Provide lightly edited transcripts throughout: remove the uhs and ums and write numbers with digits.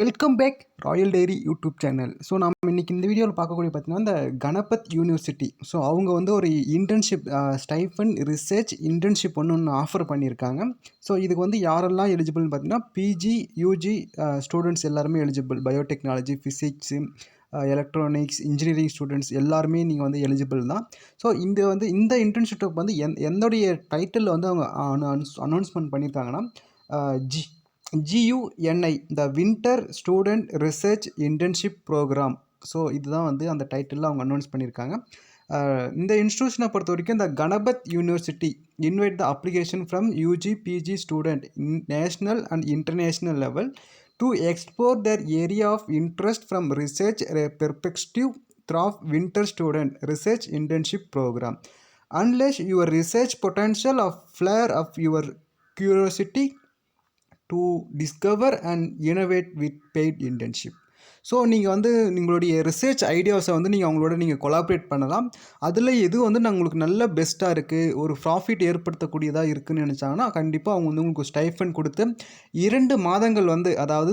Welcome back royal diary YouTube channel. So நம்ம இன்றைக்கி இந்த வீடியோவில் பார்க்கக்கூடிய பார்த்தீங்கன்னா இந்த கணபத் யூனிவர்சிட்டி. ஸோ அவங்க வந்து ஒரு இன்டர்ன்ஷிப் ஸ்டைஃபன் ரிசர்ச் இன்டர்ன்ஷிப் ஒன்று ஆஃபர் பண்ணியிருக்காங்க. ஸோ இதுக்கு வந்து யாரெல்லாம் எலிஜிபிள்னு பார்த்தீங்கன்னா பிஜி யூஜி ஸ்டூடெண்ட்ஸ் எல்லாருமே eligible. Biotechnology, physics, electronics, engineering students எல்லாருமே நீங்கள் வந்து எலிஜிபிள் தான். ஸோ இந்த இன்டர்ன்ஷிப் வந்து எந்தோடைய டைட்டில் வந்து அவங்க அனௌன்ஸ்மெண்ட் பண்ணியிருக்காங்கன்னா GUNI the winter student research internship program. So இதுதான் வந்து அந்த டைட்டிலில் அவங்க அனௌன்ஸ் பண்ணியிருக்காங்க. இந்த இன்ஸ்டியூஷனை பொறுத்த வரைக்கும் இந்த Ganpat university invite the application from UG PG student national and international level to explore their area of interest from research perspective through winter student research internship program. Unless your research potential of flare of your curiosity to discover and innovate with paid internship. So நீங்கள் வந்து உங்களுடைய research ஐடியாஸை வந்து நீங்கள் collaborate பண்ணலாம். அதில் எது வந்து உங்களுக்கு நல்ல பெஸ்ட்டாக இருக்குது, ஒரு ப்ராஃபிட் ஏற்படுத்தக்கூடியதாக இருக்குதுன்னு நினச்சாங்கன்னா கண்டிப்பாக அவங்க வந்து உங்களுக்கு ஸ்டைஃபன் கொடுத்து 2 மாதங்கள் வந்து அதாவது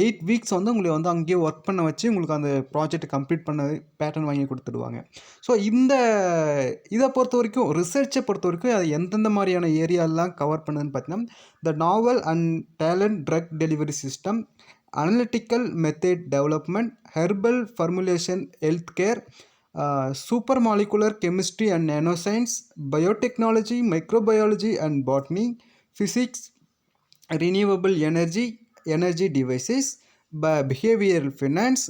8 வீக்ஸ் வந்து உங்களை வந்து அங்கேயே ஒர்க் பண்ண வச்சு உங்களுக்கு அந்த ப்ராஜெக்ட் கம்ப்ளீட் பண்ண பேட்டர்ன் வாங்கி கொடுத்துடுவாங்க. ஸோ இதை பொறுத்த வரைக்கும் ரிசர்ச்சை பொறுத்த வரைக்கும் அது எந்தெந்த மாதிரியான ஏரியாலாம் கவர் பண்ணுதுன்னு பார்த்தீங்கன்னா the novel and talent drug delivery system, analytical method development, herbal formulation, healthcare, supermolecular chemistry and nanoscience, biotechnology, microbiology and botany, physics, renewable energy devices, behavioral finance,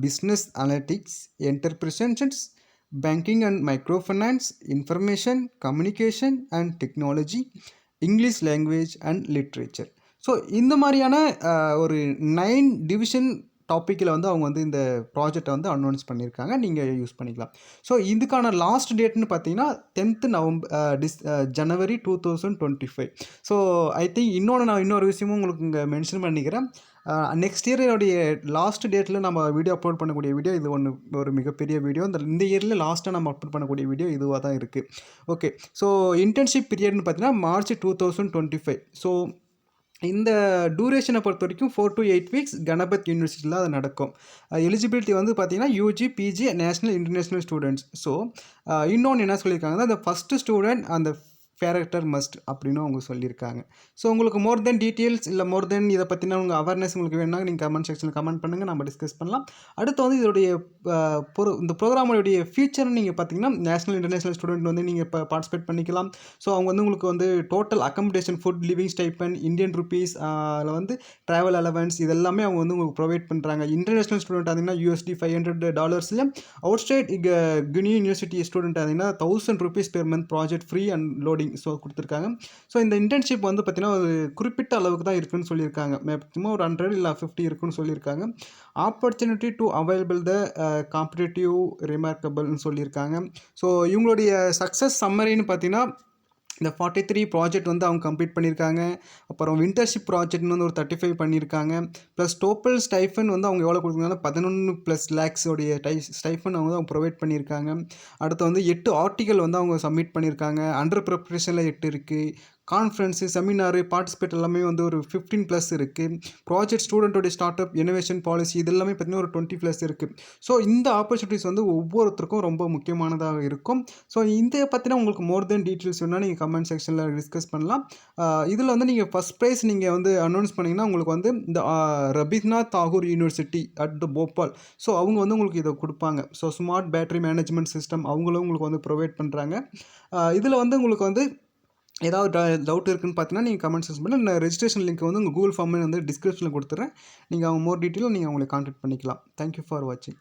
business analytics, enterprises, banking and microfinance, information communication and technology, English language and literature. So இந்த மாதிரியான ஒரு 9 division டாப்பிக்கில் வந்து அவங்க வந்து இந்த ப்ராஜெக்டை வந்து அனௌன்ஸ் பண்ணியிருக்காங்க. நீங்கள் யூஸ் பண்ணிக்கலாம். ஸோ இதுக்கான லாஸ்ட் டேட்னு பார்த்தீங்கன்னா 10th January 2025. So I think இன்னொரு விஷயமும் உங்களுக்கு இங்கே மென்ஷன் பண்ணிக்கிறேன். நெக்ஸ்ட் இயரோடைய லாஸ்ட் டேட்டில் நம்ம வீடியோ அப்லோட் பண்ணக்கூடிய வீடியோ இது ஒரு மிகப்பெரிய வீடியோ. இந்த இயரில் லாஸ்ட்டாக நம்ம அப்லோட் பண்ணக்கூடிய வீடியோ இதுவாக தான் இருக்குது. ஓகே, ஸோ இன்டர்ன்ஷிப் பீரியட்னு பார்த்தீங்கன்னா மார்ச் 2025. ஸோ இந்த டூரேஷனை பொறுத்த வரைக்கும் 4 to 8 வீக்ஸ் கணபத் யூனிவர்சிட்டியில் அது நடக்கும். எலிஜிபிலிட்டி வந்து பார்த்தீங்கன்னா UG PG national international students. So இன்னொன்று என்ன சொல்லியிருக்காங்கன்னா அந்த ஃபஸ்ட்டு ஸ்டூடெண்ட் அந்த கேரக்டர் மஸ்ட் அப்படின்னு அவங்க சொல்லியிருக்காங்க. ஸோ உங்களுக்கு மோர் தென் டீட்டெயில்ஸ் இல்லை மோர் தென் இதை பற்றின உங்கள் அவேர்னஸ் உங்களுக்கு வேணும்னா நீங்கள் கமெண்ட் செக்ஷனில் கமெண்ட் பண்ணுங்கள், நம்ம டிஸ்கஸ் பண்ணலாம். அடுத்து வந்து இதோடைய இந்த ப்ரோக்ராமோடைய ஃபீச்சர்னு நீங்கள் பார்த்தீங்கன்னா நேஷனல் இன்டர்நேஷ்னல் ஸ்டூடெண்ட் வந்து நீங்கள் இப்போ பார்ட்டிசிபேட் பண்ணிக்கலாம். ஸோ அவங்க வந்து உங்களுக்கு வந்து total accommodation, food, living stipend, Indian rupees, அதில் வந்து ட்ராவல் அலவன்ஸ் இதெல்லாமே அவங்க வந்து உங்களுக்கு ப்ரொவைட் பண்ணுறாங்க. இன்டர்நேஷ்னல் ஸ்டூடெண்ட் பார்த்தீங்கன்னா USD $500, out state Guinea university student பார்த்தீங்கன்னா ₹1000 per month project free and loading so கொடுத்துருக்காங்க. ஸோ இந்த இன்டர்ன்ஷிப் வந்து பார்த்தீங்கன்னா ஒரு குறிப்பிட்ட அளவுக்கு தான் இருக்குன்னு சொல்லியிருக்காங்க. மேக்ஸிமம் ஒரு 100 இல்லை 50 இருக்குன்னு சொல்லியிருக்காங்க. Opportunity to available the competitive ரிமார்க்கபிள்னு சொல்லியிருக்காங்க. ஸோ இவங்களுடைய சக்ஸஸ் சம்மரின்னு பார்த்தீங்கன்னா இந்த 43 ப்ராஜெக்ட் வந்து அவங்க கம்ப்ளீட் பண்ணியிருக்காங்க. அப்புறம் வின்டர்ஷிப் ப்ராஜெக்ட்னு வந்து ஒரு 35 பண்ணியிருக்காங்க. ப்ளஸ் டோட்டல் ஸ்டைஃபன் வந்து அவங்க எவ்வளோ கொடுத்துருக்காங்கன்னா 11+ லேக்ஸோடைய ஸ்டைஃபன் அவங்க ப்ரொவைட் பண்ணியிருக்காங்க. அடுத்து வந்து 8 ஆர்டிக்கல் வந்து அவங்க சப்மிட் பண்ணியிருக்காங்க. அண்டர் ப்ரிப்ரேஷனில் 8 இருக்குது. கான்ஃபரன்ஸு, செமினாரு, பார்ட்டிசிபேட் எல்லாமே வந்து ஒரு 15+ இருக்குது. ப்ராஜெக்ட் ஸ்டூடெண்ட்டோடைய ஸ்டார்ட் அப் இனோவேஷன் பாலிசி இது எல்லாமே பார்த்திங்கன்னா ஒரு 20+ இருக்குது. ஸோ இந்த ஆப்பர்ச்சுனிட்டிஸ் வந்து ஒவ்வொருத்தருக்கும் ரொம்ப முக்கியமானதாக இருக்கும். ஸோ இதை பற்றினா உங்களுக்கு மோர் தென் டீட்டெயில்ஸ் வேணால் நீங்கள் கமெண்ட் செக்ஷனில் டிஸ்கஸ் பண்ணலாம். இதில் வந்து நீங்கள் ஃபஸ்ட் ப்ரைஸ் நீங்கள் வந்து அனௌன்ஸ் பண்ணிங்கன்னா உங்களுக்கு வந்து இந்த Rabindranath Tagore university at the Bhopal. So அவங்க வந்து உங்களுக்கு இதை கொடுப்பாங்க. So smart battery management system அவங்களும் உங்களுக்கு வந்து ப்ரொவைட் பண்ணுறாங்க. இதில் வந்து உங்களுக்கு வந்து ஏதாவது டவுட் இருக்குன்னு பார்த்தீங்கன்னா நீங்கள் கமெண்ட் செக்ஷன் பண்ணி நான் ரெஜிஸ்ட்ரேஷன் லிங்க் வந்து உங்கள் கூகுள் ஃபார்மே வந்து டிஸ்கிரிப்ஷனில் கொடுத்துட்றேன். நீங்கள் அவங்க மோர் டீட்டெயில் நீங்கள் அவங்களை கான்டாக்ட் பண்ணிக்கலாம். தேங்க்யூ ஃபார் வாட்சிங்.